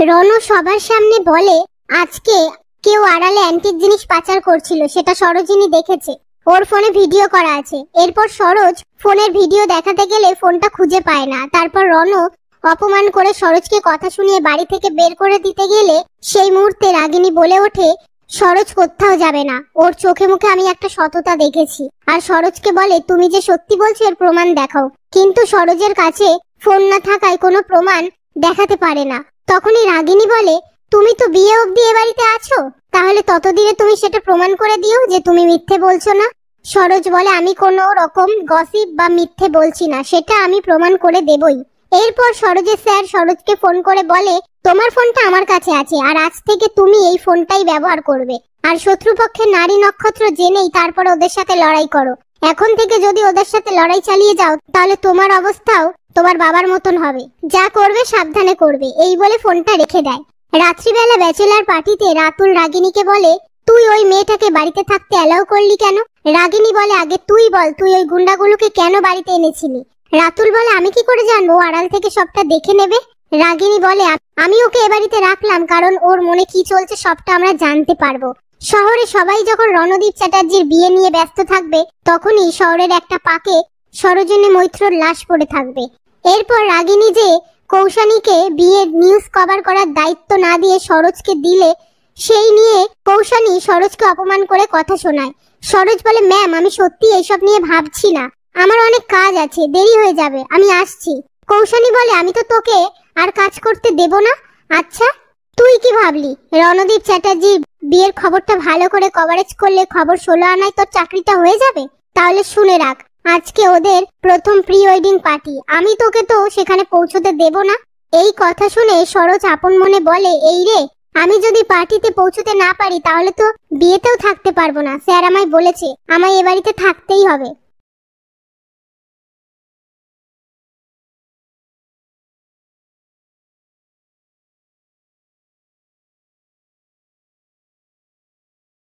রনু সবার সামনে বলে আজকে কেউ আড়ালে অ্যান্টিক জিনিস পাচার করছিল, সেটা সরোজিনী দেখেছে, ওর ফোনে ভিডিও করা আছে। এরপর সরোজ ফোনের ভিডিও দেখাতে গেলে ফোনটা খুঁজে পায় না। তারপর রনু অপমান করে সরোজকে কথা শুনিয়ে বাড়ি থেকে বের করে দিতে গেলে সেই মুহূর্তে রাগিনী বলে ওঠে সরোজ কোথাও যাবে না, ওর চোখে মুখে আমি একটা সততা দেখেছি। আর সরোজকে বলে তুমি যে সত্যি বলছো এর প্রমাণ দেখাও। কিন্তু সরোজের কাছে ফোন না থাকায় কোনো প্রমাণ দেখাতে পারে না। তখনই রাগিনী বলে তুমি তো বিয়ে অবধি এ বাড়িতে আছো, তাহলে ততদিনে তুমি সেটা প্রমাণ করে দিও যে তুমি মিথ্যে বলছো না। সরোজ বলে আমি কোনো রকম গসিপ বা মিথ্যে বলছি না, সেটা আমি প্রমাণ করে দেবই। এরপর সরোজের স্যার সরোজকে ফোন করে বলে তোমার ফোনটা আমার কাছে আছে, আর আজ থেকে তুমি এই ফোনটাই ব্যবহার করবে। আর শত্রুপক্ষের নারী নক্ষত্র জেনেই তারপর ওদের সাথে লড়াই করো। এখন থেকে যদি ওদের সাথে লড়াই চালিয়ে যাও তাহলে তোমার অবস্থাও তোমার বাবার মতন হবে। যা করবে সাবধানে করবে। এই বলে ফোনটা রেখে দেয়। রাত্রিবেলা ব্যাচেলার পার্টিতে রাতুল রাগিনীকে বলে তুই ওই মেয়েটাকে বাড়িতে থাকতে অ্যালাউ করলি কেন? রাগিনী বলে আগে তুই বল, তুই ওই গুন্ডাগুলোকে কেন বাড়িতে এনেছিলি? রাতুল বলে আমি কি করে জানবো, আড়াল থেকে সবটা দেখে নেবে। রাগিনী বলে আমি ওকে এ বাড়িতে রাখলাম কারণ ওর মনে কি চলছে সবটা আমরা জানতে পারবো। শহরে সবাই যখন রণদীপ চ্যাটার্জির বিয়ে নিয়ে ব্যস্ত থাকবে তখনই শহরের একটা পাকে সরোজিনী মৈত্রর লাশ পড়ে থাকবে। এরপর রাগিনী যে কৌশানীকে বিয়ের নিউজ কভার করার দায়িত্ব না দিয়ে সরোজকে দিলে, সেই নিয়ে কৌশানী সরোজকে অপমান করে কথা শোনায়। সরোজ বলে ম্যাম আমি সত্যি এইসব নিয়ে ভাবছি না, আমার অনেক কাজ আছে, দেরি হয়ে যাবে, আমি আসছি। কৌশানী বলে আমি তো তোকে আর কাজ করতে দেব না। আচ্ছা তুই কি ভাবলি রণদীপ চ্যাটার্জির বিয়ের খবরটা ভালো করে কভারেজ করলে খবর 16 আনায় তোর চাকরিটা হয়ে যাবে? তাহলে শুনে রাখ, আজকে ওদের প্রথম প্রি ওয়েডিং পার্টি, আমি তোকে তো সেখানে পৌঁছতে দেব না। এই কথা শুনে সরোজ আপন মনে বলে এই রে, আমি যদি পার্টিতে পৌঁছতে না পারি তাহলে তো বিয়েতেও থাকতে পারবো না। স্যার আমায় বলেছে আমায় এ বাড়িতে থাকতেই হবে।